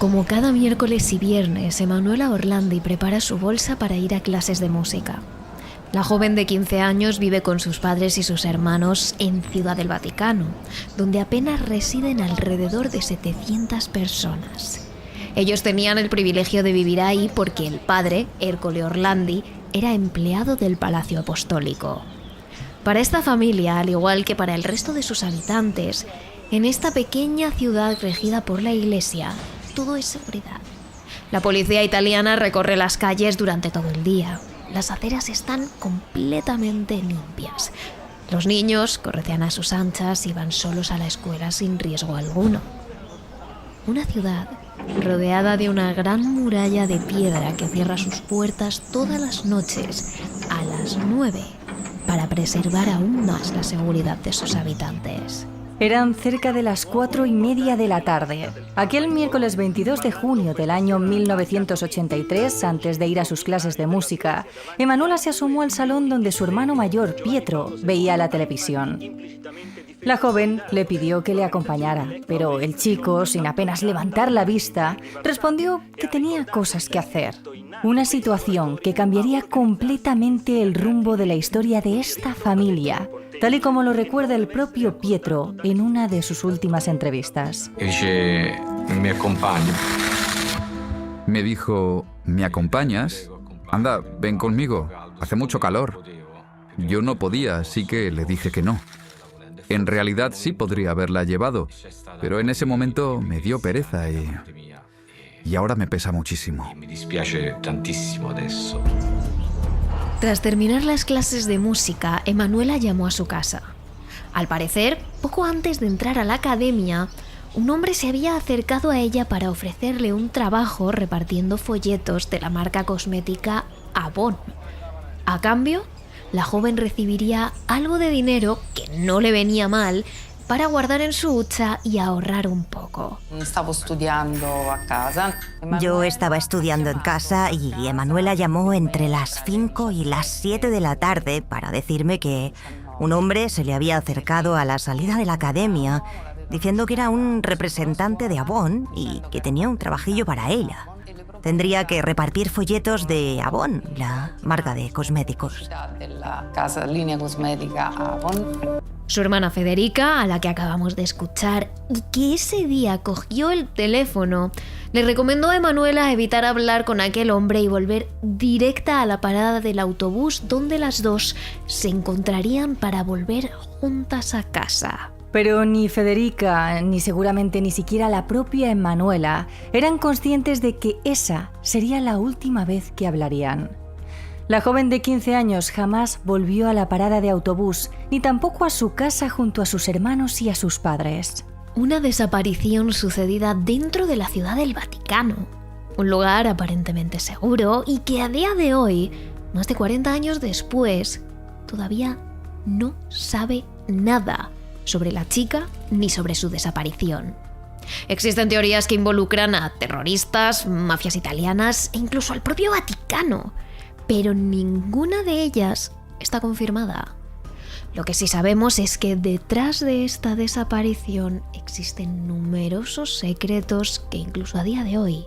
Como cada miércoles y viernes, Emanuela Orlandi prepara su bolsa para ir a clases de música. La joven de 15 años vive con sus padres y sus hermanos en Ciudad del Vaticano, donde apenas residen alrededor de 700 personas. Ellos tenían el privilegio de vivir ahí porque el padre, Ercole Orlandi, era empleado del Palacio Apostólico. Para esta familia, al igual que para el resto de sus habitantes, en esta pequeña ciudad regida por la Iglesia, todo es seguridad. La policía italiana recorre las calles durante todo el día. Las aceras están completamente limpias. Los niños corretean a sus anchas y van solos a la escuela sin riesgo alguno. Una ciudad rodeada de una gran muralla de piedra que cierra sus puertas todas las noches a las 9 para preservar aún más la seguridad de sus habitantes. Eran cerca de las 4:30 de la tarde. Aquel miércoles 22 de junio del año 1983, antes de ir a sus clases de música, Emanuela se asomó al salón donde su hermano mayor, Pietro, veía la televisión. La joven le pidió que le acompañara, pero el chico, sin apenas levantar la vista, respondió que tenía cosas que hacer. Una situación que cambiaría completamente el rumbo de la historia de esta familia, tal y como lo recuerda el propio Pietro en una de sus últimas entrevistas. Me acompaña. Me dijo, ¿me acompañas? Anda, ven conmigo, hace mucho calor. Yo no podía, así que le dije que no. En realidad sí podría haberla llevado, pero en ese momento me dio pereza y ahora me pesa muchísimo. Me dispiace tantísimo adesso. Tras terminar las clases de música, Emanuela llamó a su casa. Al parecer, poco antes de entrar a la academia, un hombre se había acercado a ella para ofrecerle un trabajo repartiendo folletos de la marca cosmética Avon. A cambio, la joven recibiría algo de dinero, que no le venía mal, para guardar en su hucha y ahorrar un poco. Yo estaba estudiando en casa y Emanuela llamó entre las 5 y las 7 de la tarde para decirme que un hombre se le había acercado a la salida de la academia diciendo que era un representante de Avon y que tenía un trabajillo para ella. Tendría que repartir folletos de Avon, la marca de cosméticos. Su hermana Federica, a la que acabamos de escuchar, y que ese día cogió el teléfono, le recomendó a Emanuela evitar hablar con aquel hombre y volver directa a la parada del autobús donde las dos se encontrarían para volver juntas a casa. Pero ni Federica, ni seguramente ni siquiera la propia Emanuela, eran conscientes de que esa sería la última vez que hablarían. La joven de 15 años jamás volvió a la parada de autobús, ni tampoco a su casa junto a sus hermanos y a sus padres. Una desaparición sucedida dentro de la Ciudad del Vaticano, un lugar aparentemente seguro y que a día de hoy, más de 40 años después, todavía no sabe nada sobre la chica ni sobre su desaparición. Existen teorías que involucran a terroristas, mafias italianas e incluso al propio Vaticano, pero ninguna de ellas está confirmada. Lo que sí sabemos es que detrás de esta desaparición existen numerosos secretos que incluso a día de hoy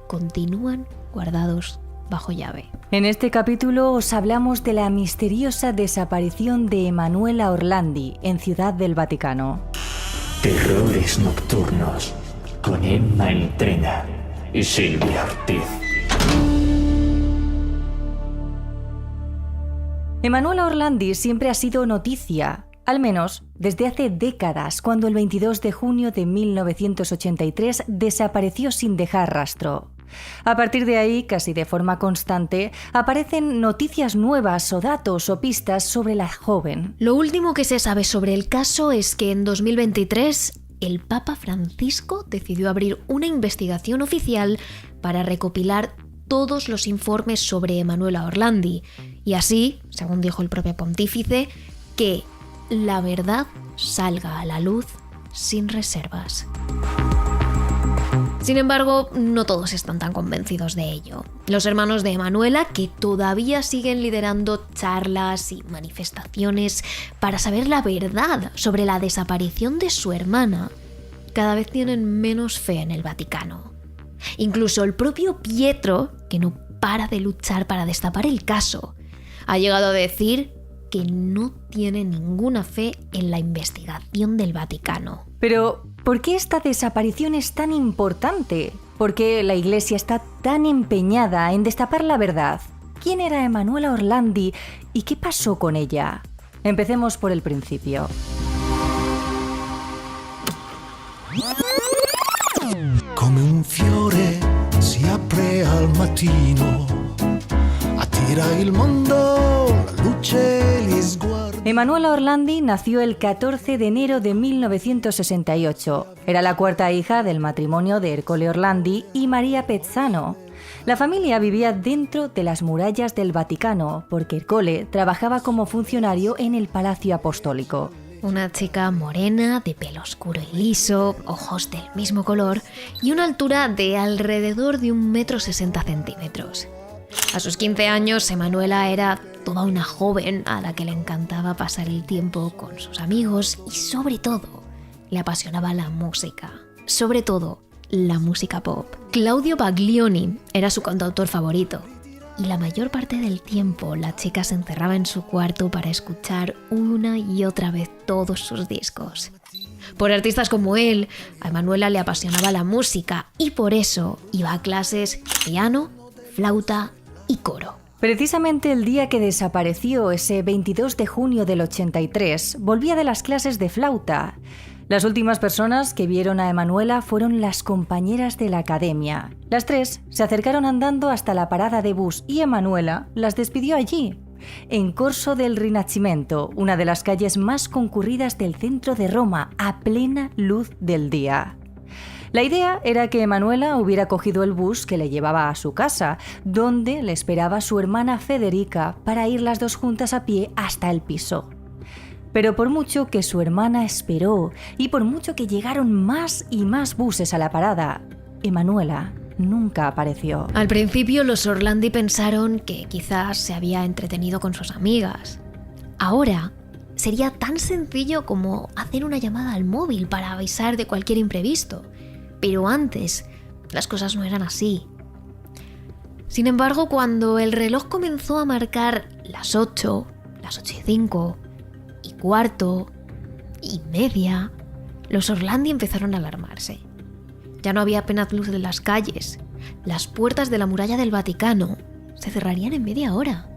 continúan guardados bajo llave. En este capítulo os hablamos de la misteriosa desaparición de Emanuela Orlandi en Ciudad del Vaticano. Terrores nocturnos con Emma Entrena y Silvia Ortiz. Emanuela Orlandi siempre ha sido noticia, al menos desde hace décadas, cuando el 22 de junio de 1983 desapareció sin dejar rastro. A partir de ahí, casi de forma constante, aparecen noticias nuevas o datos o pistas sobre la joven. Lo último que se sabe sobre el caso es que en 2023 el Papa Francisco decidió abrir una investigación oficial para recopilar todos los informes sobre Emanuela Orlandi y así, según dijo el propio pontífice, que la verdad salga a la luz sin reservas. Sin embargo, no todos están tan convencidos de ello. Los hermanos de Emanuela, que todavía siguen liderando charlas y manifestaciones para saber la verdad sobre la desaparición de su hermana, cada vez tienen menos fe en el Vaticano. Incluso el propio Pietro, que no para de luchar para destapar el caso, ha llegado a decir que no tiene ninguna fe en la investigación del Vaticano. Pero, ¿por qué esta desaparición es tan importante? ¿Por qué la Iglesia está tan empeñada en destapar la verdad? ¿Quién era Emanuela Orlandi y qué pasó con ella? Empecemos por el principio. Come un fiore si apre al mattino, attira il mondo, la luce li sguarda. Emanuela Orlandi nació el 14 de enero de 1968. Era la cuarta hija del matrimonio de Ercole Orlandi y María Pezzano. La familia vivía dentro de las murallas del Vaticano porque Ercole trabajaba como funcionario en el Palacio Apostólico. Una chica morena, de pelo oscuro y liso, ojos del mismo color y una altura de alrededor de 1,60 m. A sus 15 años, Emanuela era toda una joven a la que le encantaba pasar el tiempo con sus amigos y, sobre todo, le apasionaba la música. Sobre todo, la música pop. Claudio Baglioni era su cantautor favorito. Y la mayor parte del tiempo la chica se encerraba en su cuarto para escuchar una y otra vez todos sus discos. Por artistas como él, a Emanuela le apasionaba la música y por eso iba a clases de piano, flauta y coro. Precisamente el día que desapareció, ese 22 de junio del 83, volvía de las clases de flauta. Las últimas personas que vieron a Emanuela fueron las compañeras de la academia. Las tres se acercaron andando hasta la parada de bus y Emanuela las despidió allí, en Corso del Rinascimento, una de las calles más concurridas del centro de Roma, a plena luz del día. La idea era que Emanuela hubiera cogido el bus que le llevaba a su casa, donde le esperaba su hermana Federica para ir las dos juntas a pie hasta el piso. Pero por mucho que su hermana esperó y por mucho que llegaron más y más buses a la parada, Emanuela nunca apareció. Al principio los Orlandi pensaron que quizás se había entretenido con sus amigas. Ahora sería tan sencillo como hacer una llamada al móvil para avisar de cualquier imprevisto. Pero antes las cosas no eran así. Sin embargo, cuando el reloj comenzó a marcar las 8, las 8:05... y cuarto, y media, los Orlandi empezaron a alarmarse. Ya no había apenas luz en las calles. Las puertas de la muralla del Vaticano se cerrarían en media hora.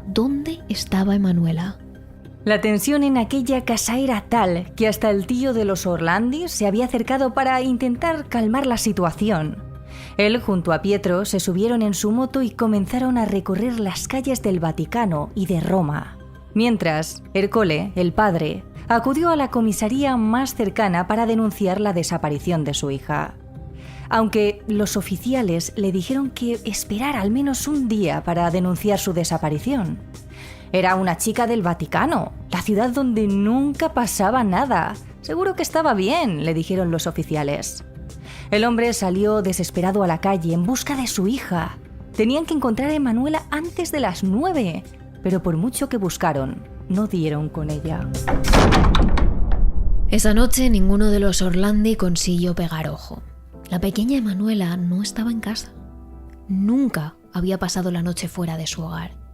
¿Dónde estaba Emanuela? La tensión en aquella casa era tal que hasta el tío de los Orlandi se había acercado para intentar calmar la situación. Él junto a Pietro se subieron en su moto y comenzaron a recorrer las calles del Vaticano y de Roma. Mientras, Ercole, el padre, acudió a la comisaría más cercana para denunciar la desaparición de su hija. Aunque los oficiales le dijeron que esperara al menos un día para denunciar su desaparición. Era una chica del Vaticano, la ciudad donde nunca pasaba nada. Seguro que estaba bien, le dijeron los oficiales. El hombre salió desesperado a la calle en busca de su hija. Tenían que encontrar a Emanuela antes de las 9. Pero por mucho que buscaron, no dieron con ella. Esa noche ninguno de los Orlandi consiguió pegar ojo. La pequeña Emanuela no estaba en casa. Nunca había pasado la noche fuera de su hogar.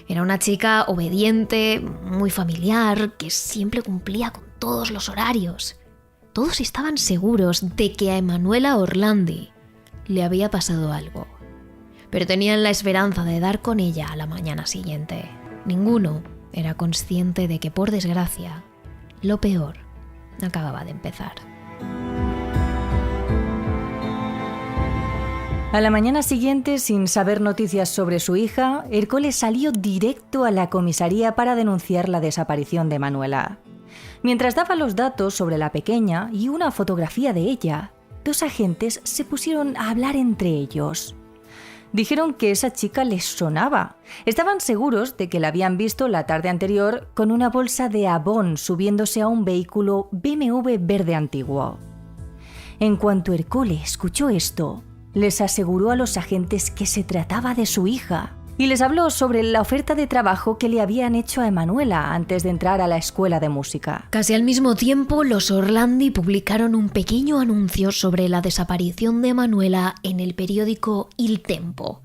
Era una chica obediente, muy familiar, que siempre cumplía con todos los horarios. Todos estaban seguros de que a Emanuela Orlandi le había pasado algo. Pero tenían la esperanza de dar con ella a la mañana siguiente. Ninguno era consciente de que, por desgracia, lo peor acababa de empezar. A la mañana siguiente, sin saber noticias sobre su hija, Ercole salió directo a la comisaría para denunciar la desaparición de Emanuela. Mientras daba los datos sobre la pequeña y una fotografía de ella, dos agentes se pusieron a hablar entre ellos. Dijeron que esa chica les sonaba. Estaban seguros de que la habían visto la tarde anterior con una bolsa de Avon subiéndose a un vehículo BMW verde antiguo. En cuanto Ercole escuchó esto, les aseguró a los agentes que se trataba de su hija. y les habló sobre la oferta de trabajo que le habían hecho a Emanuela antes de entrar a la escuela de música. Casi al mismo tiempo, los Orlandi publicaron un pequeño anuncio sobre la desaparición de Emanuela en el periódico Il Tempo.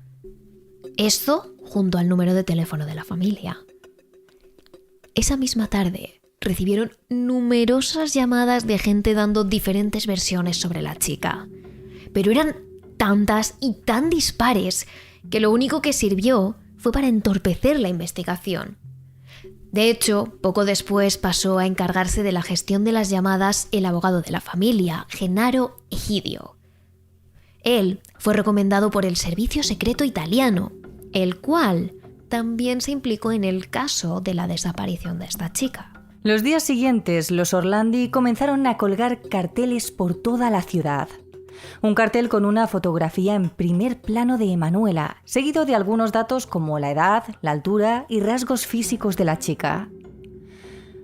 Esto junto al número de teléfono de la familia. Esa misma tarde recibieron numerosas llamadas de gente dando diferentes versiones sobre la chica. Pero eran tantas y tan dispares que lo único que sirvió fue para entorpecer la investigación. De hecho, poco después pasó a encargarse de la gestión de las llamadas el abogado de la familia, Gennaro Egidio. Él fue recomendado por el servicio secreto italiano, el cual también se implicó en el caso de la desaparición de esta chica. Los días siguientes, los Orlandi comenzaron a colgar carteles por toda la ciudad. Un cartel con una fotografía en primer plano de Emanuela, seguido de algunos datos como la edad, la altura y rasgos físicos de la chica.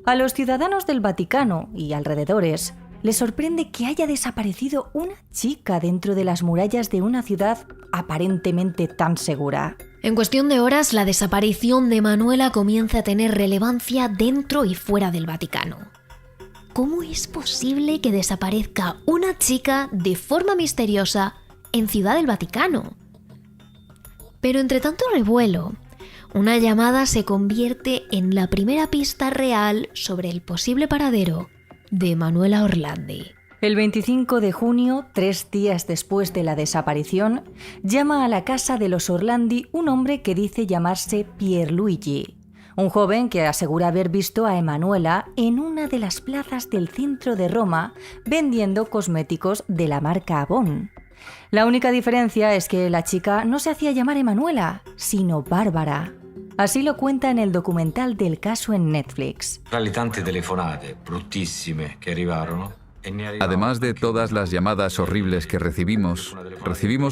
A los ciudadanos del Vaticano y alrededores les sorprende que haya desaparecido una chica dentro de las murallas de una ciudad aparentemente tan segura. En cuestión de horas, la desaparición de Emanuela comienza a tener relevancia dentro y fuera del Vaticano. ¿Cómo es posible que desaparezca una chica de forma misteriosa en Ciudad del Vaticano? Pero entre tanto revuelo, una llamada se convierte en la primera pista real sobre el posible paradero de Emanuela Orlandi. El 25 de junio, 3 días después de la desaparición, llama a la casa de los Orlandi un hombre que dice llamarse Pierluigi. Un joven que asegura haber visto a Emanuela en una de las plazas del centro de Roma vendiendo cosméticos de la marca Avon. La única diferencia es que la chica no se hacía llamar Emanuela, sino Bárbara. Así lo cuenta en el documental del caso en Netflix. Tra le tante telefonate bruttissime che arrivarono. Además de todas las llamadas horribles que recibimos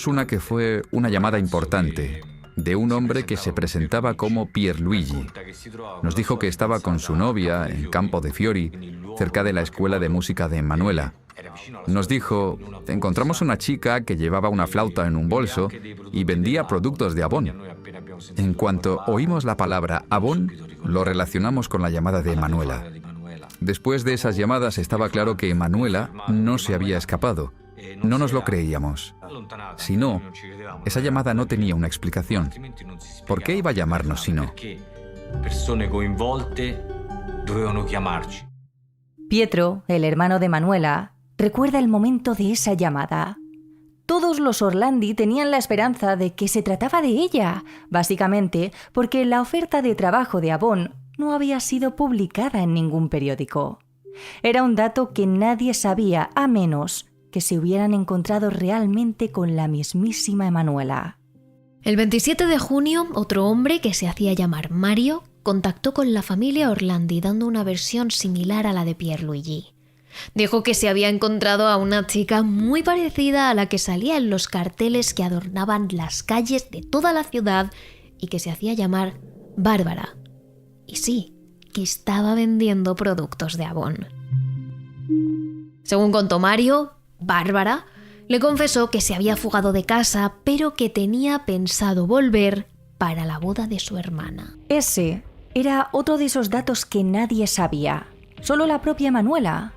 una que fue una llamada importante, de un hombre que se presentaba como Pierluigi. Nos dijo que estaba con su novia en Campo de Fiori, cerca de la escuela de música de Emanuela. Nos dijo, encontramos una chica que llevaba una flauta en un bolso y vendía productos de Avon. En cuanto oímos la palabra Avon, lo relacionamos con la llamada de Emanuela. Después de esas llamadas estaba claro que Emanuela no se había escapado. No nos lo creíamos. Si no, esa llamada no tenía una explicación. ¿Por qué iba a llamarnos si no? Pietro, el hermano de Emanuela, recuerda el momento de esa llamada. Todos los Orlandi tenían la esperanza de que se trataba de ella, básicamente porque la oferta de trabajo de Avon no había sido publicada en ningún periódico. Era un dato que nadie sabía a menos que se hubieran encontrado realmente con la mismísima Emanuela. El 27 de junio, otro hombre que se hacía llamar Mario contactó con la familia Orlandi dando una versión similar a la de Pierluigi. Dijo que se había encontrado a una chica muy parecida a la que salía en los carteles que adornaban las calles de toda la ciudad y que se hacía llamar Bárbara. Y sí, que estaba vendiendo productos de Avon. Según contó Mario, Bárbara le confesó que se había fugado de casa, pero que tenía pensado volver para la boda de su hermana. Ese era otro de esos datos que nadie sabía, solo la propia Emanuela.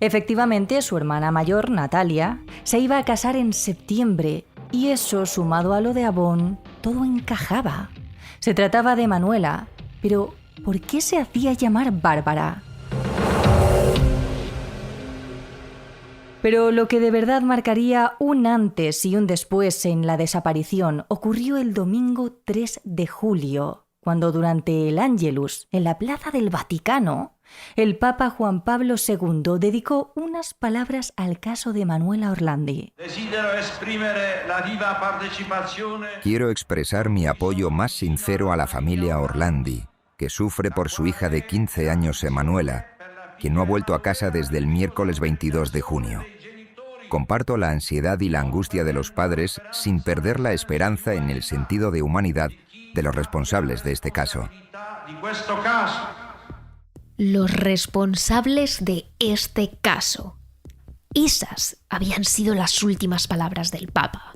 Efectivamente, su hermana mayor, Natalia, se iba a casar en septiembre y eso, sumado a lo de Avon, todo encajaba. Se trataba de Emanuela, pero ¿por qué se hacía llamar Bárbara? Pero lo que de verdad marcaría un antes y un después en la desaparición ocurrió el domingo 3 de julio, cuando durante el Ángelus, en la Plaza del Vaticano, el Papa Juan Pablo II dedicó unas palabras al caso de Emanuela Orlandi. Quiero expresar mi apoyo más sincero a la familia Orlandi, que sufre por su hija de 15 años, Emanuela, quien no ha vuelto a casa desde el miércoles 22 de junio. Comparto la ansiedad y la angustia de los padres sin perder la esperanza en el sentido de humanidad de los responsables de este caso. Los responsables de este caso. Esas habían sido las últimas palabras del Papa.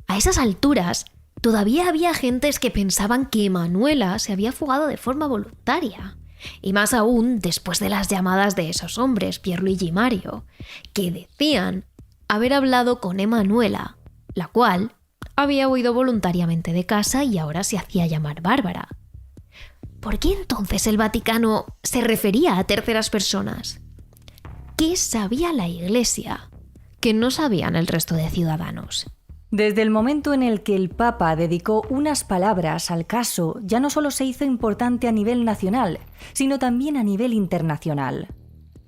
A esas alturas, todavía había agentes que pensaban que Emanuela se había fugado de forma voluntaria. Y más aún después de las llamadas de esos hombres, Pierluigi y Mario, que decían haber hablado con Emanuela, la cual había huido voluntariamente de casa y ahora se hacía llamar Bárbara. ¿Por qué entonces el Vaticano se refería a terceras personas? ¿Qué sabía la Iglesia que no sabían el resto de ciudadanos? Desde el momento en el que el Papa dedicó unas palabras al caso, ya no solo se hizo importante a nivel nacional, sino también a nivel internacional.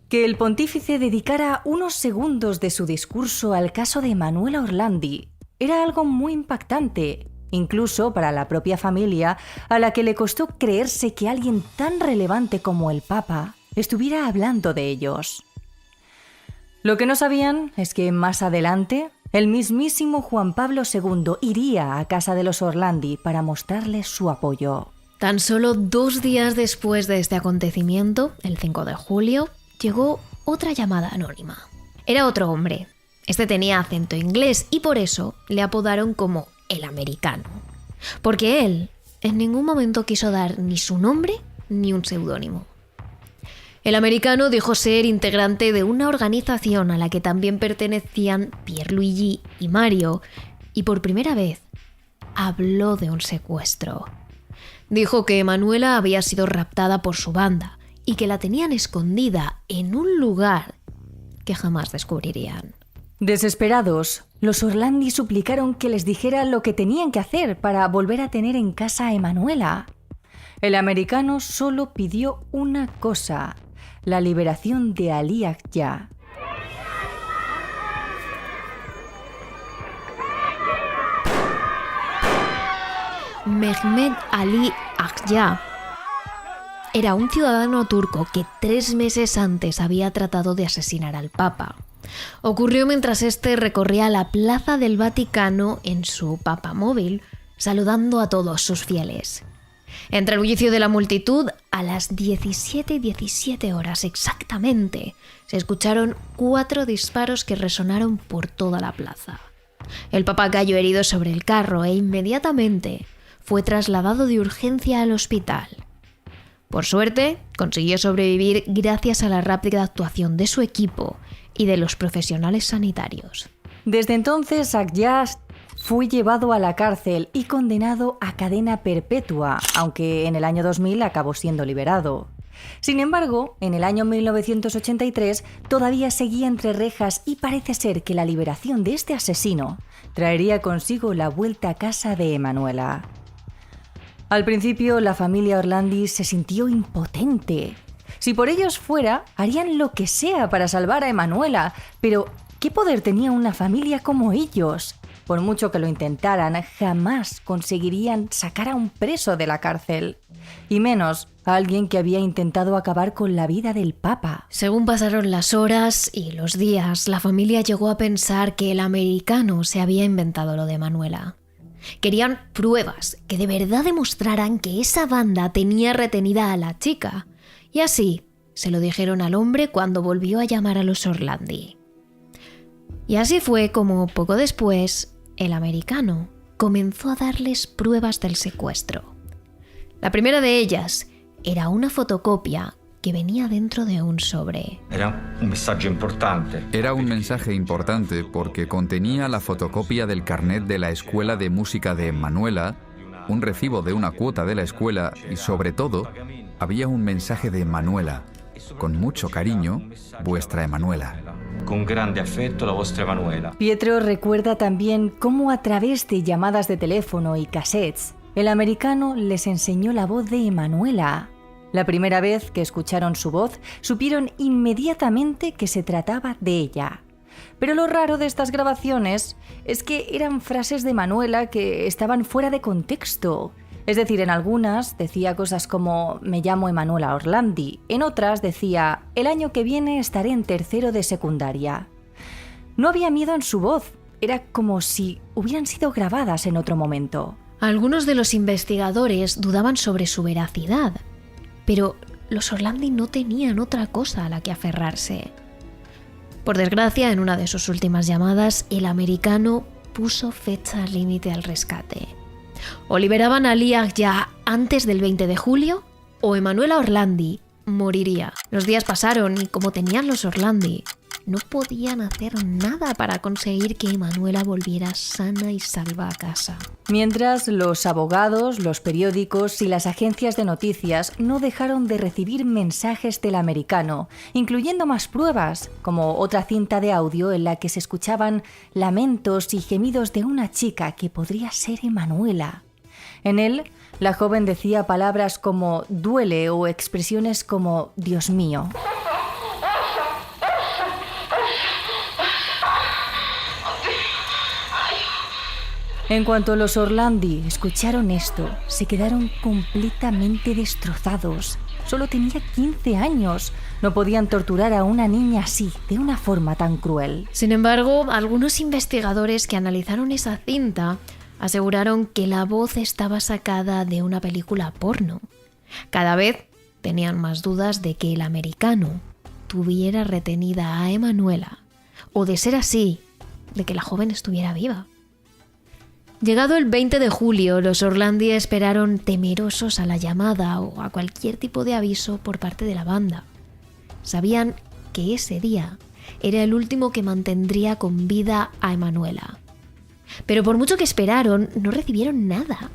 Que el pontífice dedicara unos segundos de su discurso al caso de Emanuela Orlandi era algo muy impactante, incluso para la propia familia, a la que le costó creerse que alguien tan relevante como el Papa estuviera hablando de ellos. Lo que no sabían es que más adelante el mismísimo Juan Pablo II iría a casa de los Orlandi para mostrarles su apoyo. Tan solo 2 días después de este acontecimiento, el 5 de julio, llegó otra llamada anónima. Era otro hombre. Este tenía acento inglés y por eso le apodaron como el americano. Porque él en ningún momento quiso dar ni su nombre ni un seudónimo. El americano dijo ser integrante de una organización a la que también pertenecían Pierluigi y Mario, y por primera vez habló de un secuestro. Dijo que Emanuela había sido raptada por su banda y que la tenían escondida en un lugar que jamás descubrirían. Desesperados, los Orlandi suplicaron que les dijera lo que tenían que hacer para volver a tener en casa a Emanuela. El americano solo pidió una cosa: la liberación de Ali Agca. Mehmet Ali Agca era un ciudadano turco que 3 meses antes había tratado de asesinar al Papa. Ocurrió mientras este recorría la plaza del Vaticano en su papamóvil, saludando a todos sus fieles. Entre el bullicio de la multitud, a las 17:17 horas exactamente, se escucharon 4 disparos que resonaron por toda la plaza. El Papa cayó herido sobre el carro e inmediatamente fue trasladado de urgencia al hospital. Por suerte, consiguió sobrevivir gracias a la rápida actuación de su equipo y de los profesionales sanitarios. Desde entonces, Agca fue llevado a la cárcel y condenado a cadena perpetua, aunque en el año 2000 acabó siendo liberado. Sin embargo, en el año 1983 todavía seguía entre rejas y parece ser que la liberación de este asesino traería consigo la vuelta a casa de Emanuela. Al principio, la familia Orlandi se sintió impotente. Si por ellos fuera, harían lo que sea para salvar a Emanuela, pero ¿qué poder tenía una familia como ellos? Por mucho que lo intentaran, jamás conseguirían sacar a un preso de la cárcel. Y menos a alguien que había intentado acabar con la vida del Papa. Según pasaron las horas y los días, la familia llegó a pensar que el americano se había inventado lo de Emanuela. Querían pruebas que de verdad demostraran que esa banda tenía retenida a la chica. Y así se lo dijeron al hombre cuando volvió a llamar a los Orlandi. Y así fue como, poco después, el americano comenzó a darles pruebas del secuestro. La primera de ellas era una fotocopia que venía dentro de un sobre. Era un mensaje importante. Era un mensaje importante porque contenía la fotocopia del carnet de la Escuela de Música de Emanuela, un recibo de una cuota de la escuela y, sobre todo, había un mensaje de Emanuela. Con mucho cariño, vuestra Emanuela. Con grande afecto, la vostra Emanuela. Pietro recuerda también cómo a través de llamadas de teléfono y cassettes, el americano les enseñó la voz de Emanuela. La primera vez que escucharon su voz, supieron inmediatamente que se trataba de ella. Pero lo raro de estas grabaciones es que eran frases de Emanuela que estaban fuera de contexto. Es decir, en algunas decía cosas como «me llamo Emanuela Orlandi», en otras decía «el año que viene estaré en 3º de secundaria». No había miedo en su voz, era como si hubieran sido grabadas en otro momento. Algunos de los investigadores dudaban sobre su veracidad, pero los Orlandi no tenían otra cosa a la que aferrarse. Por desgracia, en una de sus últimas llamadas, el americano puso fecha límite al rescate. O liberaban a Liag ya antes del 20 de julio, o Emanuela Orlandi moriría. Los días pasaron y como tenían los Orlandi, no podían hacer nada para conseguir que Emanuela volviera sana y salva a casa. Mientras, los abogados, los periódicos y las agencias de noticias no dejaron de recibir mensajes del americano, incluyendo más pruebas, como otra cinta de audio en la que se escuchaban lamentos y gemidos de una chica que podría ser Emanuela. En él, la joven decía palabras como duele o expresiones como Dios mío. En cuanto los Orlandi escucharon esto, se quedaron completamente destrozados. Solo tenía 15 años. No podían torturar a una niña así, de una forma tan cruel. Sin embargo, algunos investigadores que analizaron esa cinta aseguraron que la voz estaba sacada de una película porno. Cada vez tenían más dudas de que el americano tuviera retenida a Emanuela, o de ser así, de que la joven estuviera viva. Llegado el 20 de julio, los Orlandi esperaron temerosos a la llamada o a cualquier tipo de aviso por parte de la banda. Sabían que ese día era el último que mantendría con vida a Emanuela. Pero por mucho que esperaron, no recibieron nada.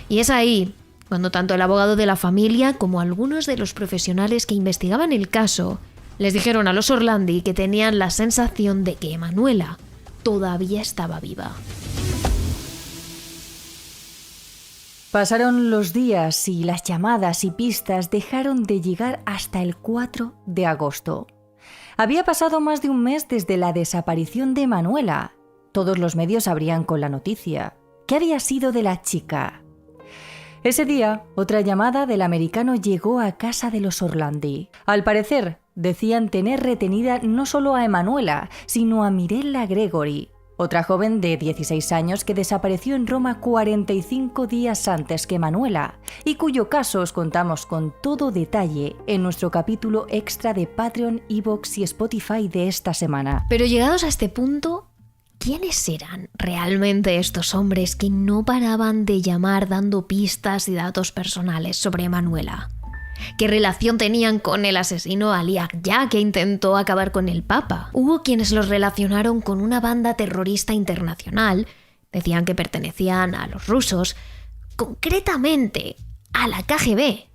Y es ahí cuando tanto el abogado de la familia como algunos de los profesionales que investigaban el caso les dijeron a los Orlandi que tenían la sensación de que Emanuela todavía estaba viva. Pasaron los días y las llamadas y pistas dejaron de llegar hasta el 4 de agosto. Había pasado más de un mes desde la desaparición de Emanuela. Todos los medios abrían con la noticia. ¿Qué había sido de la chica? Ese día, otra llamada del americano llegó a casa de los Orlandi. Al parecer, decían tener retenida no solo a Emanuela, sino a Mirella Gregory, otra joven de 16 años que desapareció en Roma 45 días antes que Emanuela y cuyo caso os contamos con todo detalle en nuestro capítulo extra de Patreon, iVoox y Spotify de esta semana. Pero llegados a este punto, ¿quiénes eran realmente estos hombres que no paraban de llamar dando pistas y datos personales sobre Emanuela? ¿Qué relación tenían con el asesino Ali Agca que intentó acabar con el Papa? Hubo quienes los relacionaron con una banda terrorista internacional, decían que pertenecían a los rusos, concretamente a la KGB.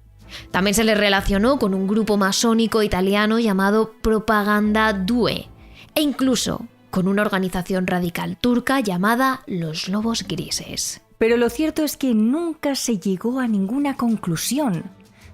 También se les relacionó con un grupo masónico italiano llamado Propaganda Due, e incluso con una organización radical turca llamada Los Lobos Grises. Pero lo cierto es que nunca se llegó a ninguna conclusión.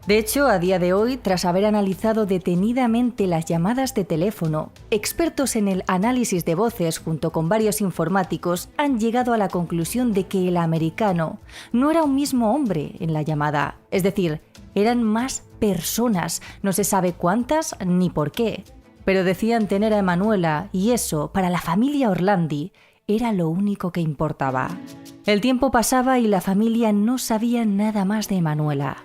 De hecho, a día de hoy, tras haber analizado detenidamente las llamadas de teléfono, expertos en el análisis de voces junto con varios informáticos han llegado a la conclusión de que el americano no era un mismo hombre en la llamada. Es decir, eran más personas, no se sabe cuántas ni por qué. Pero decían tener a Emanuela y eso, para la familia Orlandi, era lo único que importaba. El tiempo pasaba y la familia no sabía nada más de Emanuela.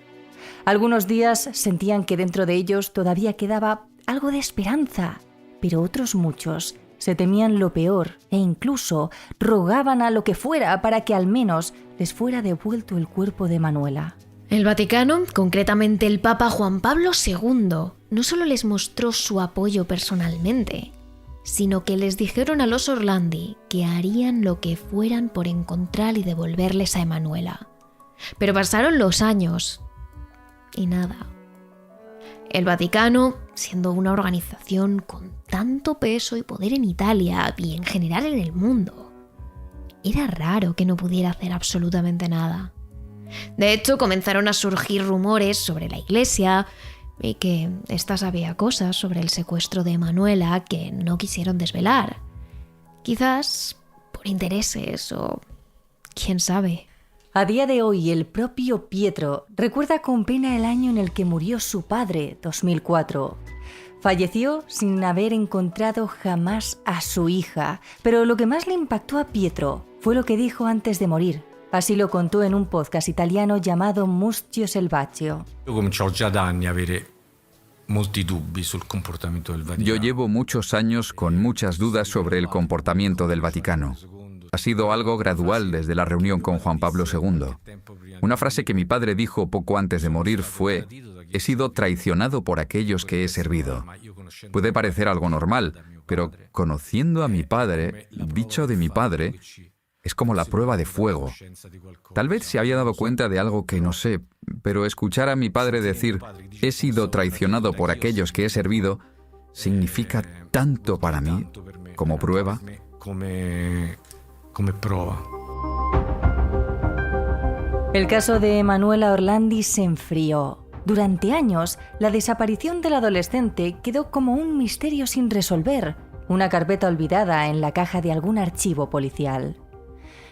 Algunos días sentían que dentro de ellos todavía quedaba algo de esperanza, pero otros muchos se temían lo peor e incluso rogaban a lo que fuera para que al menos les fuera devuelto el cuerpo de Emanuela. El Vaticano, concretamente el Papa Juan Pablo II, no solo les mostró su apoyo personalmente, sino que les dijeron a los Orlandi que harían lo que fueran por encontrar y devolverles a Emanuela. Pero pasaron los años y nada. El Vaticano, siendo una organización con tanto peso y poder en Italia y en general en el mundo, era raro que no pudiera hacer absolutamente nada. De hecho, comenzaron a surgir rumores sobre la Iglesia y que ésta sabía cosas sobre el secuestro de Emanuela que no quisieron desvelar. Quizás por intereses o quién sabe. A día de hoy, el propio Pietro recuerda con pena el año en el que murió su padre, 2004. Falleció sin haber encontrado jamás a su hija, pero lo que más le impactó a Pietro fue lo que dijo antes de morir. Así lo contó en un podcast italiano llamado Mustio Selvaccio. Yo llevo muchos años con muchas dudas sobre el comportamiento del Vaticano. ha sido algo gradual desde la reunión con Juan Pablo II. Una frase que mi padre dijo poco antes de morir fue: «He sido traicionado por aquellos que he servido». Puede parecer algo normal, pero conociendo a mi padre, dicho de mi padre, es como la prueba de fuego. Tal vez se había dado cuenta de algo que no sé, pero escuchar a mi padre decir «he sido traicionado por aquellos que he servido» significa tanto para mí como prueba. El caso de Emanuela Orlandi se enfrió. Durante años, la desaparición del adolescente quedó como un misterio sin resolver, una carpeta olvidada en la caja de algún archivo policial.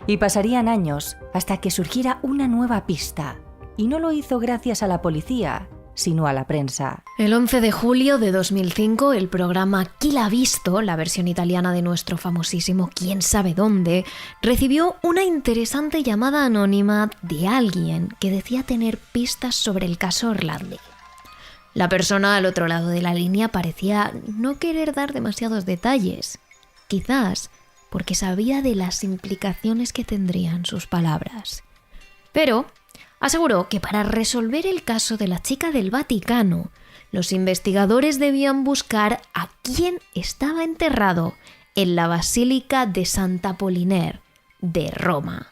Y pasarían años hasta que surgiera una nueva pista. Y no lo hizo gracias a la policía, sino a la prensa. El 11 de julio de 2005, el programa Chi l'ha visto, la versión italiana de nuestro famosísimo Quién sabe dónde, recibió una interesante llamada anónima de alguien que decía tener pistas sobre el caso Orlandi. La persona al otro lado de la línea parecía no querer dar demasiados detalles, quizás porque sabía de las implicaciones que tendrían sus palabras. Pero aseguró que para resolver el caso de la chica del Vaticano, los investigadores debían buscar a quién estaba enterrado en la Basílica de Sant'Apollinare de Roma,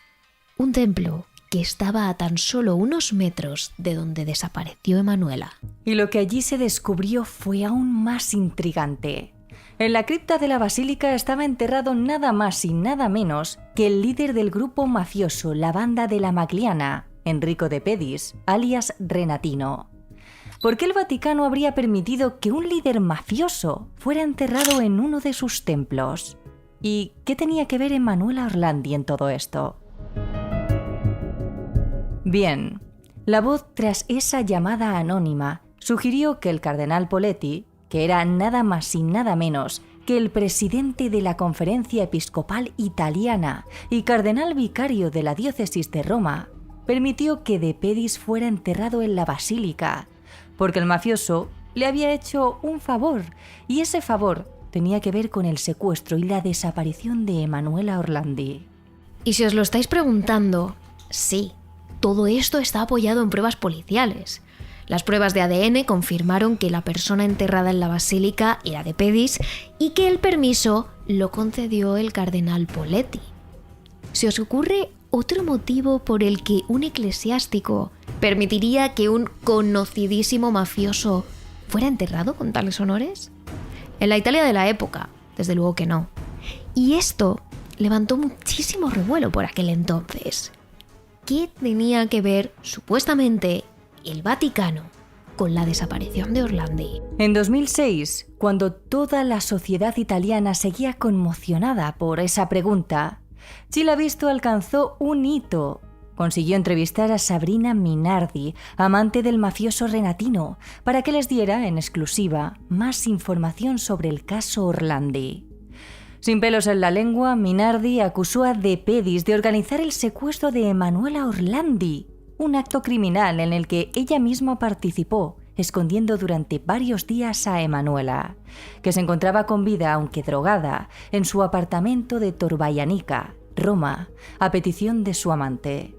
un templo que estaba a tan solo unos metros de donde desapareció Emanuela. Y lo que allí se descubrió fue aún más intrigante. En la cripta de la basílica estaba enterrado nada más y nada menos que el líder del grupo mafioso, la Banda della Magliana, Enrico De Pedis, alias Renatino. ¿Por qué el Vaticano habría permitido que un líder mafioso fuera enterrado en uno de sus templos? ¿Y qué tenía que ver Emanuela Orlandi en todo esto? Bien, la voz tras esa llamada anónima sugirió que el cardenal Poletti, que era nada más y nada menos que el presidente de la Conferencia Episcopal Italiana y cardenal vicario de la diócesis de Roma, permitió que De Pedis fuera enterrado en la basílica, porque el mafioso le había hecho un favor, y ese favor tenía que ver con el secuestro y la desaparición de Emanuela Orlandi. Y si os lo estáis preguntando, sí, todo esto está apoyado en pruebas policiales. Las pruebas de ADN confirmaron que la persona enterrada en la basílica era De Pedis y que el permiso lo concedió el cardenal Poletti. ¿Se os ocurre otro motivo por el que un eclesiástico permitiría que un conocidísimo mafioso fuera enterrado con tales honores? En la Italia de la época, desde luego que no. Y esto levantó muchísimo revuelo por aquel entonces. ¿Qué tenía que ver, supuestamente, el Vaticano con la desaparición de Orlandi? En 2006, cuando toda la sociedad italiana seguía conmocionada por esa pregunta, Chi l'ha visto alcanzó un hito. Consiguió entrevistar a Sabrina Minardi, amante del mafioso Renatino, para que les diera, en exclusiva, más información sobre el caso Orlandi. Sin pelos en la lengua, Minardi acusó a De Pedis de organizar el secuestro de Emanuela Orlandi, un acto criminal en el que ella misma participó, escondiendo durante varios días a Emanuela, que se encontraba con vida, aunque drogada, en su apartamento de Torvaianica, Roma, a petición de su amante.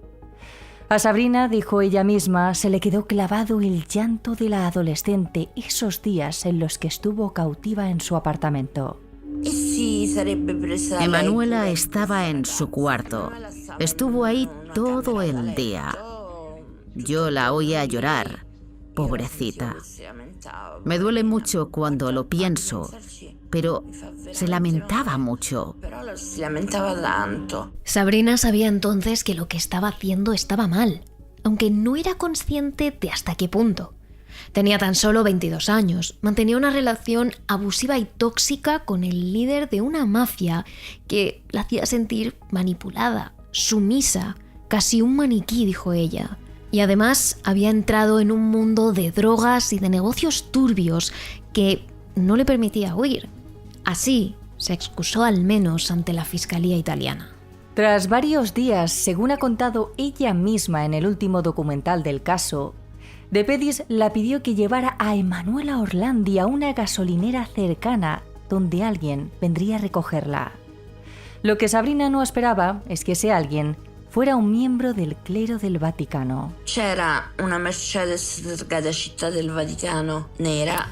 A Sabrina, dijo ella misma, se le quedó clavado el llanto de la adolescente esos días en los que estuvo cautiva en su apartamento. Emanuela estaba en su cuarto. Estuvo ahí todo el día. Yo la oía llorar, pobrecita. Me duele mucho cuando lo pienso, pero se lamentaba mucho. Sabrina sabía entonces que lo que estaba haciendo estaba mal, aunque no era consciente de hasta qué punto. Tenía tan solo 22 años, mantenía una relación abusiva y tóxica con el líder de una mafia que la hacía sentir manipulada, sumisa, casi un maniquí, dijo ella. Y además había entrado en un mundo de drogas y de negocios turbios que no le permitía huir. Así se excusó al menos ante la Fiscalía italiana. Tras varios días, según ha contado ella misma en el último documental del caso, De Pedis la pidió que llevara a Emanuela Orlandi a una gasolinera cercana donde alguien vendría a recogerla. Lo que Sabrina no esperaba es que ese alguien fuera un miembro del clero del Vaticano. C'era una Mercedes targata Città del Vaticano nera.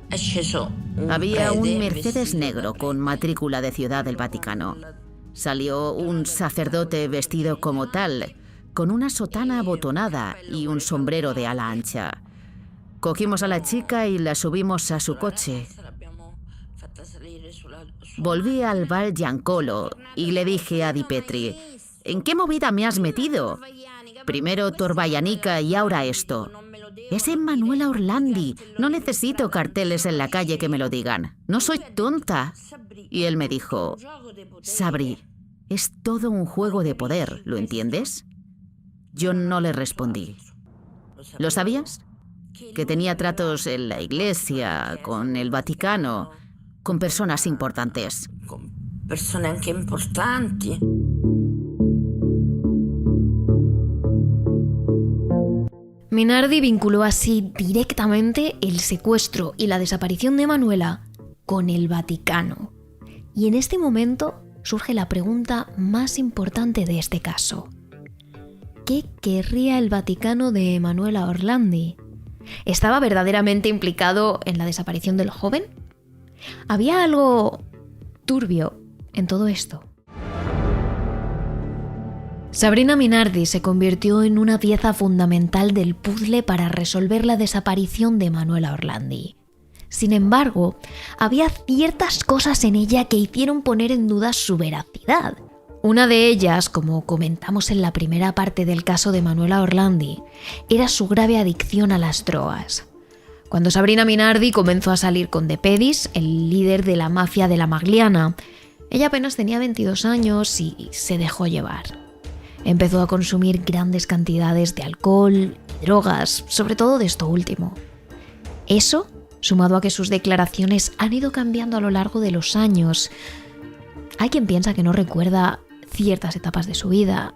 È sceso un Había un prete Mercedes vestito negro con matrícula de Ciudad del Vaticano. Salió un sacerdote vestido como tal, con una sotana abotonada y un sombrero de ala ancha. Cogimos a la chica y la subimos a su coche. Volví al Val Giancolo y le dije a Di Petri: ¿en qué movida me has metido? Primero Torvaianica y ahora esto. Es Emanuela Orlandi. No necesito carteles en la calle que me lo digan. No soy tonta. Y él me dijo: Sabri, es todo un juego de poder, ¿lo entiendes? Yo no le respondí. ¿Lo sabías? Que tenía tratos en la iglesia, con el Vaticano, con personas importantes. con persone anche importanti. Minardi vinculó así directamente el secuestro y la desaparición de Emanuela con el Vaticano. Y en este momento surge la pregunta más importante de este caso. ¿Qué querría el Vaticano de Emanuela Orlandi? ¿Estaba verdaderamente implicado en la desaparición del joven? ¿Había algo turbio en todo esto? Sabrina Minardi se convirtió en una pieza fundamental del puzzle para resolver la desaparición de Emanuela Orlandi. Sin embargo, había ciertas cosas en ella que hicieron poner en duda su veracidad. Una de ellas, como comentamos en la primera parte del caso de Emanuela Orlandi, era su grave adicción a las drogas. Cuando Sabrina Minardi comenzó a salir con De Pedis, el líder de la mafia de la Magliana, ella apenas tenía 22 años y se dejó llevar. Empezó a consumir grandes cantidades de alcohol y drogas, sobre todo de esto último. Eso, sumado a que sus declaraciones han ido cambiando a lo largo de los años. Hay quien piensa que no recuerda ciertas etapas de su vida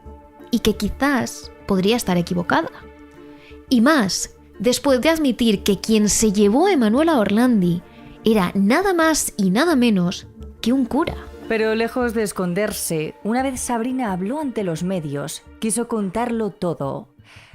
y que quizás podría estar equivocada. Y más, después de admitir que quien se llevó a Emanuela Orlandi era nada más y nada menos que un cura. Pero lejos de esconderse, una vez Sabrina habló ante los medios, quiso contarlo todo.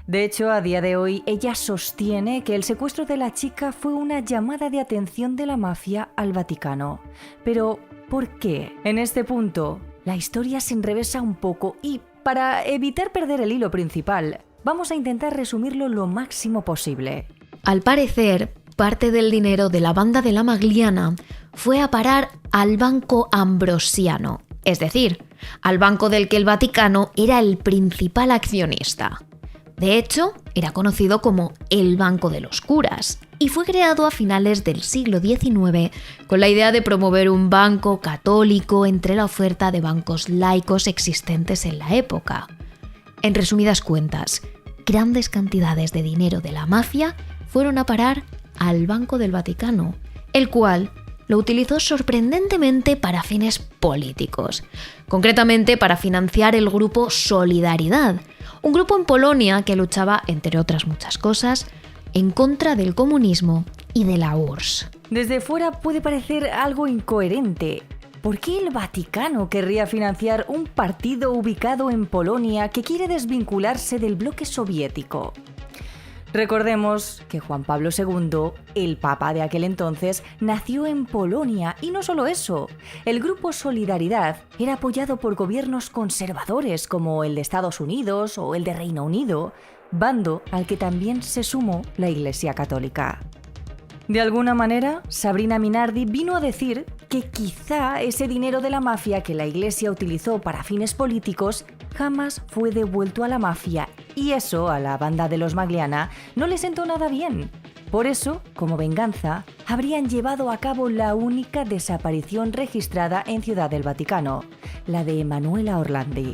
De hecho, a día de hoy, ella sostiene que el secuestro de la chica fue una llamada de atención de la mafia al Vaticano. Pero, ¿por qué? En este punto, la historia se enrevesa un poco y, para evitar perder el hilo principal, vamos a intentar resumirlo lo máximo posible. Al parecer, parte del dinero de la banda de la Magliana fue a parar al Banco Ambrosiano, es decir, al banco del que el Vaticano era el principal accionista. De hecho, era conocido como el Banco de los Curas y fue creado a finales del siglo XIX con la idea de promover un banco católico entre la oferta de bancos laicos existentes en la época. En resumidas cuentas, grandes cantidades de dinero de la mafia fueron a parar al Banco del Vaticano, el cual lo utilizó sorprendentemente para fines políticos, concretamente para financiar el grupo Solidaridad, un grupo en Polonia que luchaba, entre otras muchas cosas, en contra del comunismo y de la URSS. Desde fuera puede parecer algo incoherente. ¿Por qué el Vaticano querría financiar un partido ubicado en Polonia que quiere desvincularse del bloque soviético? Recordemos que Juan Pablo II, el Papa de aquel entonces, nació en Polonia y no solo eso. El grupo Solidaridad era apoyado por gobiernos conservadores como el de Estados Unidos o el de Reino Unido, bando al que también se sumó la Iglesia Católica. De alguna manera, Sabrina Minardi vino a decir que quizá ese dinero de la mafia que la Iglesia utilizó para fines políticos jamás fue devuelto a la mafia y eso a la banda de los Magliana no le sentó nada bien. Por eso, como venganza, habrían llevado a cabo la única desaparición registrada en Ciudad del Vaticano, la de Emanuela Orlandi.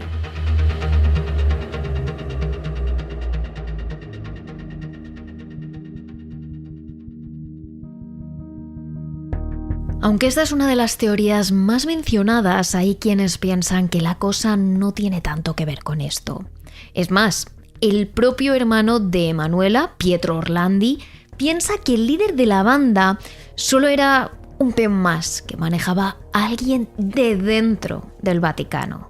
Aunque esta es una de las teorías más mencionadas, hay quienes piensan que la cosa no tiene tanto que ver con esto. Es más, el propio hermano de Emanuela, Pietro Orlandi, piensa que el líder de la banda solo era un peón más que manejaba a alguien de dentro del Vaticano.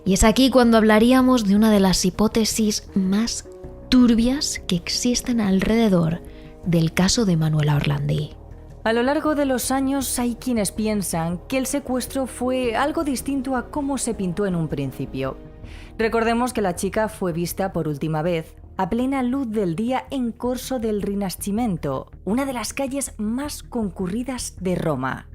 Y es aquí cuando hablaríamos de una de las hipótesis más turbias que existen alrededor del caso de Manuela Orlandi. A lo largo de los años hay quienes piensan que el secuestro fue algo distinto a cómo se pintó en un principio. Recordemos que la chica fue vista por última vez a plena luz del día en Corso del Rinascimento, una de las calles más concurridas de Roma.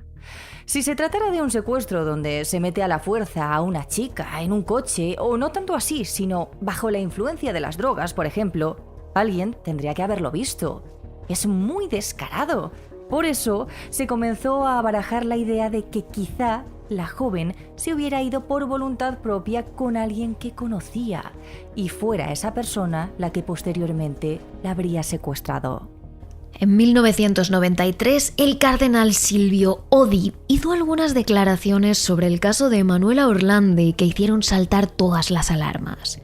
Si se tratara de un secuestro donde se mete a la fuerza a una chica en un coche, o no tanto así, sino bajo la influencia de las drogas, por ejemplo, alguien tendría que haberlo visto. Es muy descarado. Por eso se comenzó a barajar la idea de que quizá la joven se hubiera ido por voluntad propia con alguien que conocía y fuera esa persona la que posteriormente la habría secuestrado. En 1993, el cardenal Silvio Oddi hizo algunas declaraciones sobre el caso de Manuela Orlandi que hicieron saltar todas las alarmas.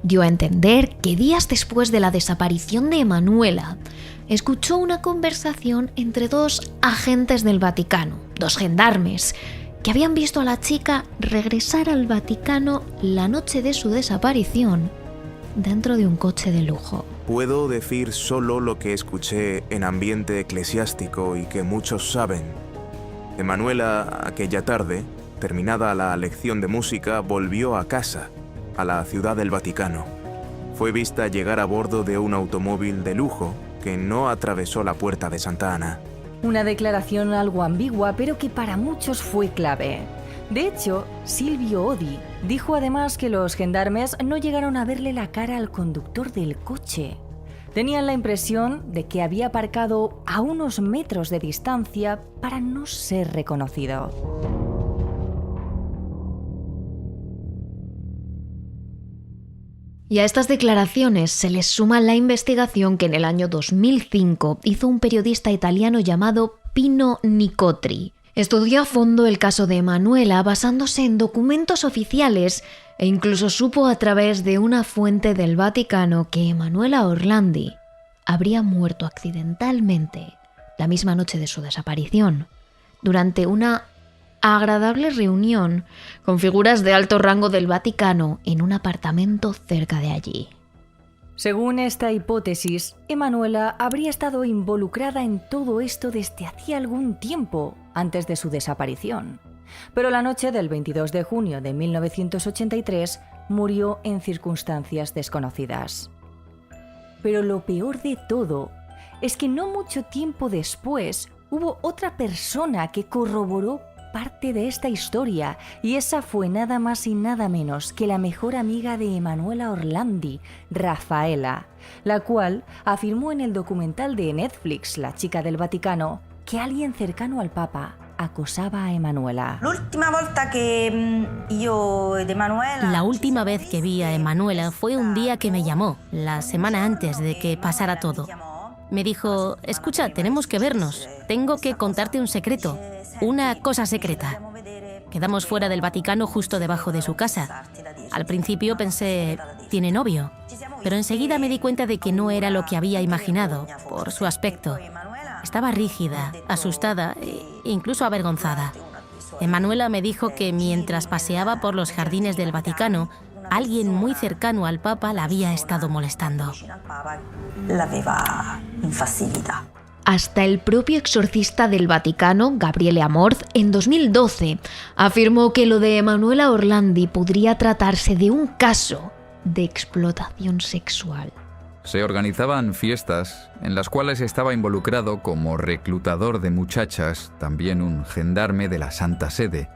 Dio a entender que días después de la desaparición de Manuela, escuchó una conversación entre dos agentes del Vaticano, dos gendarmes, que habían visto a la chica regresar al Vaticano la noche de su desaparición dentro de un coche de lujo. Puedo decir solo lo que escuché en ambiente eclesiástico y que muchos saben. Manuela, aquella tarde, terminada la lección de música, volvió a casa, a la ciudad del Vaticano. Fue vista llegar a bordo de un automóvil de lujo que no atravesó la puerta de Santa Ana. Una declaración algo ambigua, pero que para muchos fue clave. De hecho, Silvio Oddi dijo además que los gendarmes no llegaron a verle la cara al conductor del coche. Tenían la impresión de que había aparcado a unos metros de distancia para no ser reconocido. Y a estas declaraciones se les suma la investigación que en el año 2005 hizo un periodista italiano llamado Pino Nicotri. Estudió a fondo el caso de Manuela basándose en documentos oficiales e incluso supo a través de una fuente del Vaticano que Manuela Orlandi habría muerto accidentalmente la misma noche de su desaparición, durante una agradable reunión con figuras de alto rango del Vaticano en un apartamento cerca de allí. Según esta hipótesis, Emanuela habría estado involucrada en todo esto desde hacía algún tiempo, antes de su desaparición. Pero la noche del 22 de junio de 1983 murió en circunstancias desconocidas. Pero lo peor de todo es que no mucho tiempo después hubo otra persona que corroboró parte de esta historia, y esa fue nada más y nada menos que la mejor amiga de Manuela Orlandi, Rafaela, la cual afirmó en el documental de Netflix, La chica del Vaticano, que alguien cercano al Papa acosaba a Emanuela. La última vez que vi a Emanuela fue un día que me llamó, la semana antes de que pasara todo. Me dijo: escucha, tenemos que vernos, tengo que contarte un secreto. Una cosa secreta. Quedamos fuera del Vaticano justo debajo de su casa. Al principio pensé, tiene novio, pero enseguida me di cuenta de que no era lo que había imaginado, por su aspecto. Estaba rígida, asustada e incluso avergonzada. Emanuela me dijo que mientras paseaba por los jardines del Vaticano, alguien muy cercano al Papa la había estado molestando. Hasta el propio exorcista del Vaticano, Gabriele Amorth, en 2012, afirmó que lo de Manuela Orlandi podría tratarse de un caso de explotación sexual. Se organizaban fiestas en las cuales estaba involucrado como reclutador de muchachas, también un gendarme de la Santa Sede.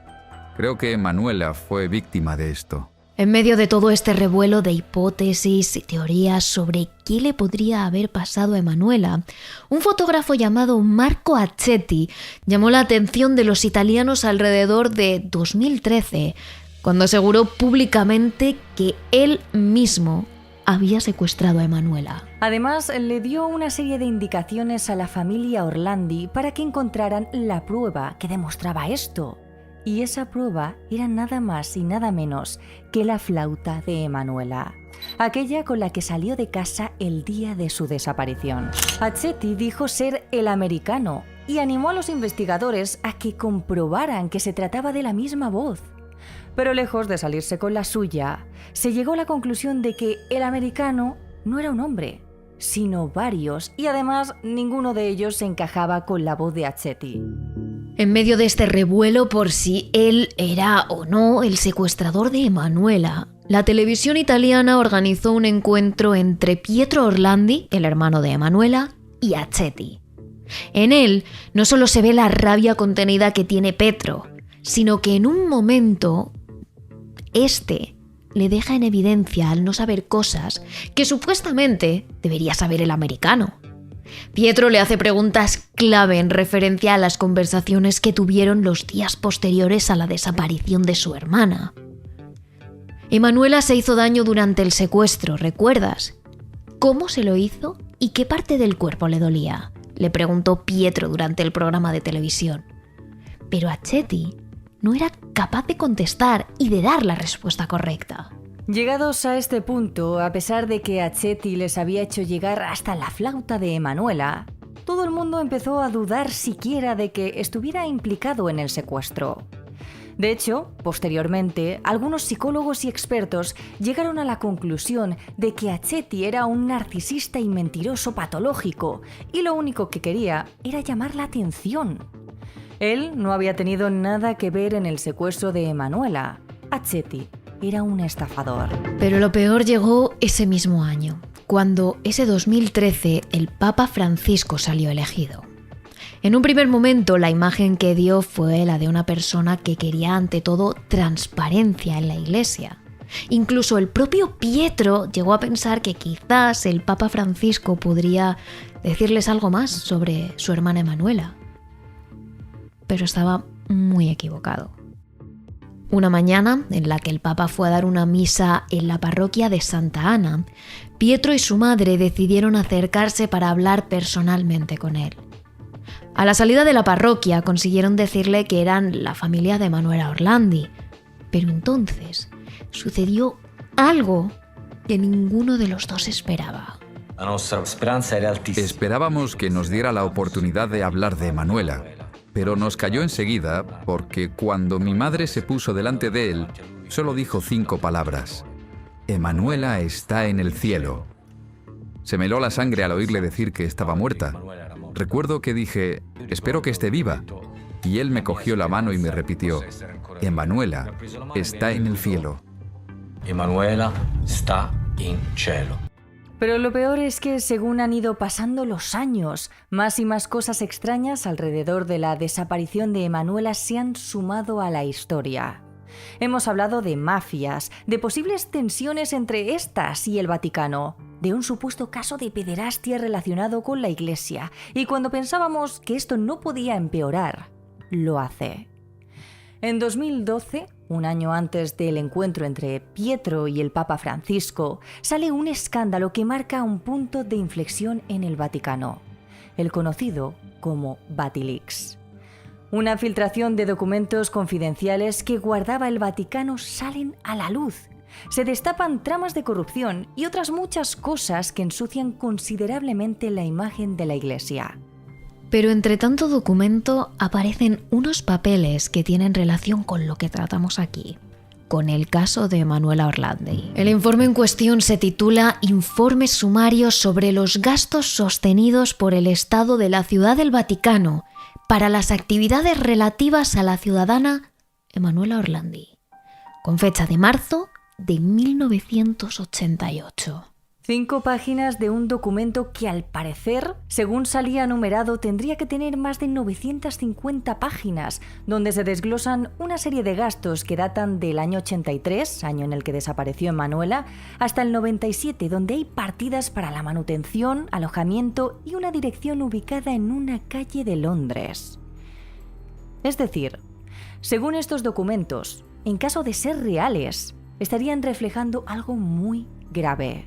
Creo que Manuela fue víctima de esto. En medio de todo este revuelo de hipótesis y teorías sobre qué le podría haber pasado a Emanuela, un fotógrafo llamado Marco Accetti llamó la atención de los italianos alrededor de 2013, cuando aseguró públicamente que él mismo había secuestrado a Emanuela. Además, le dio una serie de indicaciones a la familia Orlandi para que encontraran la prueba que demostraba esto. Y esa prueba era nada más y nada menos que la flauta de Emanuela, aquella con la que salió de casa el día de su desaparición. Accetti dijo ser el americano, y animó a los investigadores a que comprobaran que se trataba de la misma voz. Pero lejos de salirse con la suya, se llegó a la conclusión de que el americano no era un hombre, sino varios, y además ninguno de ellos se encajaba con la voz de Accetti. En medio de este revuelo por si él era o no el secuestrador de Emanuela, la televisión italiana organizó un encuentro entre Pietro Orlandi, el hermano de Emanuela, y Accetti. En él no solo se ve la rabia contenida que tiene Pietro, sino que en un momento este le deja en evidencia al no saber cosas que supuestamente debería saber el americano. Pietro le hace preguntas clave en referencia a las conversaciones que tuvieron los días posteriores a la desaparición de su hermana. Emanuela se hizo daño durante el secuestro, ¿recuerdas? ¿Cómo se lo hizo y qué parte del cuerpo le dolía?, le preguntó Pietro durante el programa de televisión. Pero Accetti no era capaz de contestar y de dar la respuesta correcta. Llegados a este punto, a pesar de que Accetti les había hecho llegar hasta la flauta de Emanuela, todo el mundo empezó a dudar siquiera de que estuviera implicado en el secuestro. De hecho, posteriormente, algunos psicólogos y expertos llegaron a la conclusión de que Accetti era un narcisista y mentiroso patológico, y lo único que quería era llamar la atención. Él no había tenido nada que ver en el secuestro de Emanuela. Accetti era un estafador. Pero lo peor llegó ese mismo año, cuando ese 2013 el Papa Francisco salió elegido. En un primer momento la imagen que dio fue la de una persona que quería ante todo transparencia en la Iglesia. Incluso el propio Pietro llegó a pensar que quizás el Papa Francisco podría decirles algo más sobre su hermana Emanuela. Pero estaba muy equivocado. Una mañana, en la que el Papa fue a dar una misa en la parroquia de Santa Ana, Pietro y su madre decidieron acercarse para hablar personalmente con él. A la salida de la parroquia consiguieron decirle que eran la familia de Emanuela Orlandi, pero entonces sucedió algo que ninguno de los dos esperaba. Esperábamos que nos diera la oportunidad de hablar de Emanuela, pero nos cayó enseguida porque cuando mi madre se puso delante de él, solo dijo 5 palabras: Emanuela está en el cielo. Se me heló la sangre al oírle decir que estaba muerta. Recuerdo que dije: espero que esté viva. Y él me cogió la mano y me repitió: Emanuela está en el cielo. Emanuela está en cielo. Pero lo peor es que según han ido pasando los años, más y más cosas extrañas alrededor de la desaparición de Emanuela se han sumado a la historia. Hemos hablado de mafias, de posibles tensiones entre estas y el Vaticano, de un supuesto caso de pederastia relacionado con la Iglesia, y cuando pensábamos que esto no podía empeorar, lo hace. En 2012, un año antes del encuentro entre Pietro y el Papa Francisco, sale un escándalo que marca un punto de inflexión en el Vaticano, el conocido como Vatileaks. Una filtración de documentos confidenciales que guardaba el Vaticano salen a la luz. Se destapan tramas de corrupción y otras muchas cosas que ensucian considerablemente la imagen de la Iglesia. Pero entre tanto documento aparecen unos papeles que tienen relación con lo que tratamos aquí, con el caso de Emanuela Orlandi. El informe en cuestión se titula Informe sumario sobre los gastos sostenidos por el Estado de la Ciudad del Vaticano para las actividades relativas a la ciudadana Emanuela Orlandi, con fecha de marzo de 1988. 5 páginas de un documento que al parecer, según salía numerado, tendría que tener más de 950 páginas, donde se desglosan una serie de gastos que datan del año 83, año en el que desapareció Emanuela, hasta el 97, donde hay partidas para la manutención, alojamiento y una dirección ubicada en una calle de Londres. Es decir, según estos documentos, en caso de ser reales, estarían reflejando algo muy grave.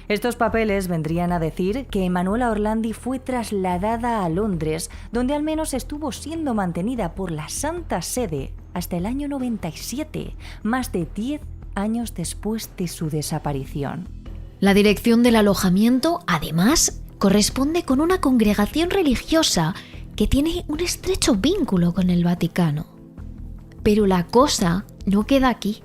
Estos papeles vendrían a decir que Emanuela Orlandi fue trasladada a Londres, donde al menos estuvo siendo mantenida por la Santa Sede hasta el año 97, más de 10 años después de su desaparición. La dirección del alojamiento, además, corresponde con una congregación religiosa que tiene un estrecho vínculo con el Vaticano. Pero la cosa no queda aquí.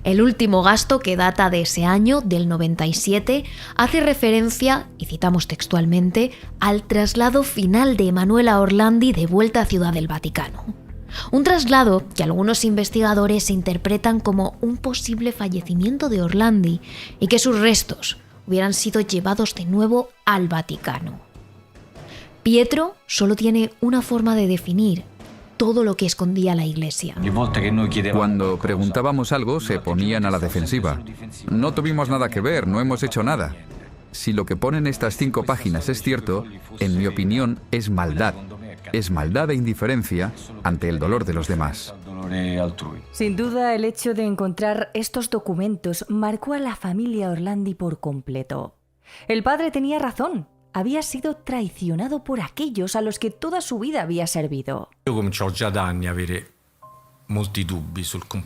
El último gasto, que data de ese año, del 97, hace referencia, y citamos textualmente, al traslado final de Emanuela Orlandi de vuelta a Ciudad del Vaticano. Un traslado que algunos investigadores interpretan como un posible fallecimiento de Orlandi y que sus restos hubieran sido llevados de nuevo al Vaticano. Pietro solo tiene una forma de definir todo lo que escondía la iglesia. Cuando preguntábamos algo, se ponían a la defensiva. No tuvimos nada que ver, no hemos hecho nada. Si lo que ponen estas 5 páginas es cierto, en mi opinión es maldad. Es maldad e indiferencia ante el dolor de los demás. Sin duda, el hecho de encontrar estos documentos marcó a la familia Orlandi por completo. El padre tenía razón. Había sido traicionado por aquellos a los que toda su vida había servido.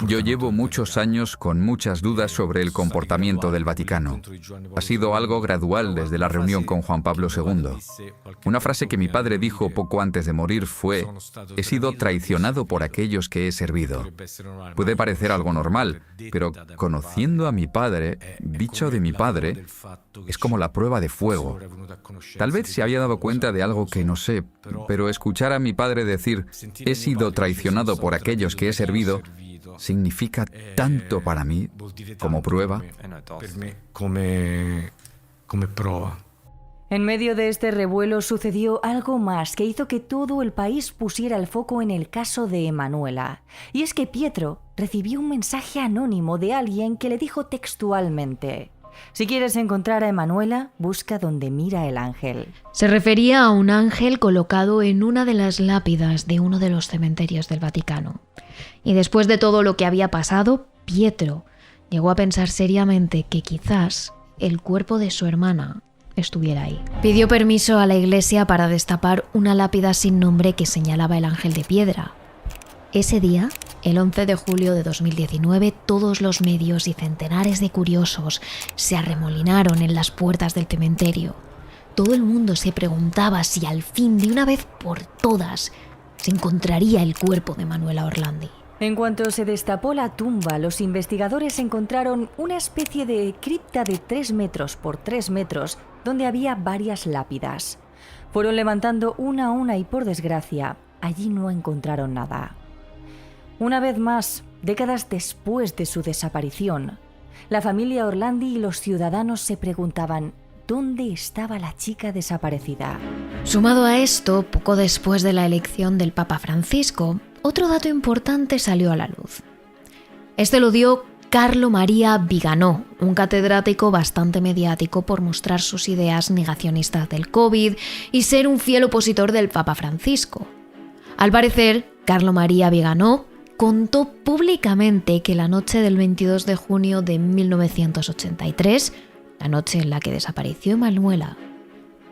Yo llevo muchos años con muchas dudas sobre el comportamiento del Vaticano. Ha sido algo gradual desde la reunión con Juan Pablo II. Una frase que mi padre dijo poco antes de morir fue: «He sido traicionado por aquellos que he servido». Puede parecer algo normal, pero conociendo a mi padre, dicho de mi padre, es como la prueba de fuego. Tal vez se había dado cuenta de algo que no sé, pero escuchar a mi padre decir «he sido traicionado por aquellos que he servido» significa tanto para mí como prueba. En medio de este revuelo sucedió algo más que hizo que todo el país pusiera el foco en el caso de Emanuela. Y es que Pietro recibió un mensaje anónimo de alguien que le dijo textualmente: «Si quieres encontrar a Emanuela, busca donde mira el ángel». Se refería a un ángel colocado en una de las lápidas de uno de los cementerios del Vaticano. Y después de todo lo que había pasado, Pietro llegó a pensar seriamente que quizás el cuerpo de su hermana estuviera ahí. Pidió permiso a la iglesia para destapar una lápida sin nombre que señalaba el ángel de piedra. Ese día, el 11 de julio de 2019, todos los medios y centenares de curiosos se arremolinaron en las puertas del cementerio. Todo el mundo se preguntaba si al fin, de una vez por todas, se encontraría el cuerpo de Emanuela Orlandi. En cuanto se destapó la tumba, los investigadores encontraron una especie de cripta de 3 metros por 3 metros donde había varias lápidas. Fueron levantando una a una y, por desgracia, allí no encontraron nada. Una vez más, décadas después de su desaparición, la familia Orlandi y los ciudadanos se preguntaban ¿dónde estaba la chica desaparecida? Sumado a esto, poco después de la elección del Papa Francisco, otro dato importante salió a la luz. Este lo dio Carlo Maria Viganò, un catedrático bastante mediático por mostrar sus ideas negacionistas del COVID y ser un fiel opositor del Papa Francisco. Al parecer, Carlo Maria Viganò contó públicamente que la noche del 22 de junio de 1983, la noche en la que desapareció Emanuela,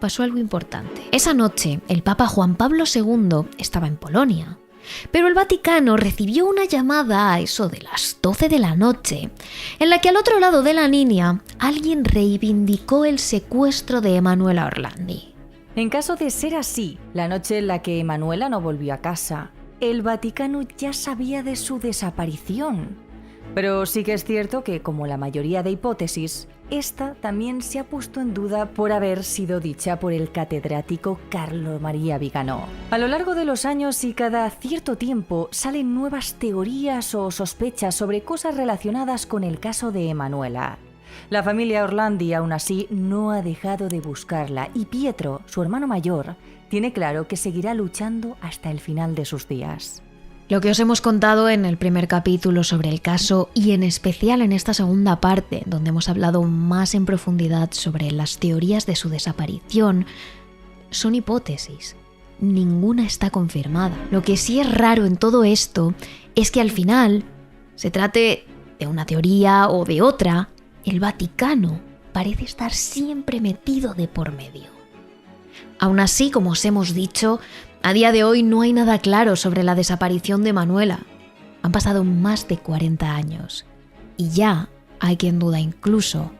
pasó algo importante. Esa noche, el Papa Juan Pablo II estaba en Polonia, pero el Vaticano recibió una llamada a eso de las 12 de la noche, en la que al otro lado de la línea alguien reivindicó el secuestro de Emanuela Orlandi. En caso de ser así, la noche en la que Emanuela no volvió a casa, el Vaticano ya sabía de su desaparición. Pero sí que es cierto que, como la mayoría de hipótesis, esta también se ha puesto en duda por haber sido dicha por el catedrático Carlo Maria Viganò. A lo largo de los años y cada cierto tiempo salen nuevas teorías o sospechas sobre cosas relacionadas con el caso de Emanuela. La familia Orlandi aún así no ha dejado de buscarla y Pietro, su hermano mayor, tiene claro que seguirá luchando hasta el final de sus días. Lo que os hemos contado en el primer capítulo sobre el caso y en especial en esta segunda parte, donde hemos hablado más en profundidad sobre las teorías de su desaparición, son hipótesis. Ninguna está confirmada. Lo que sí es raro en todo esto es que al final, se trate de una teoría o de otra, el Vaticano parece estar siempre metido de por medio. Aún así, como os hemos dicho, a día de hoy no hay nada claro sobre la desaparición de Emanuela. Han pasado más de 40 años y ya hay quien duda incluso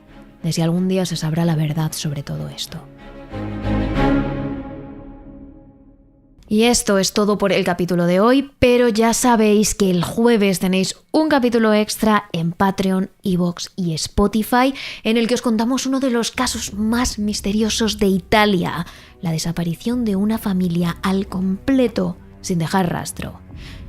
de si algún día se sabrá la verdad sobre todo esto. Y esto es todo por el capítulo de hoy, pero ya sabéis que el jueves tenéis un capítulo extra en Patreon, iVoox y Spotify, en el que os contamos uno de los casos más misteriosos de Italia, la desaparición de una familia al completo, sin dejar rastro.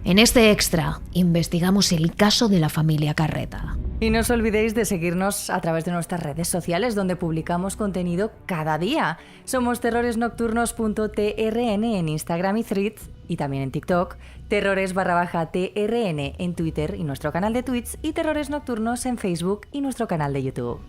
En este extra investigamos el caso de la familia Carretta. Y no os olvidéis de seguirnos a través de nuestras redes sociales, donde publicamos contenido cada día. Somos terroresnocturnos.trn en Instagram y Threads, y también en TikTok, terrores_TRN en Twitter y nuestro canal de Twitch, y Terrores Nocturnos en Facebook y nuestro canal de YouTube.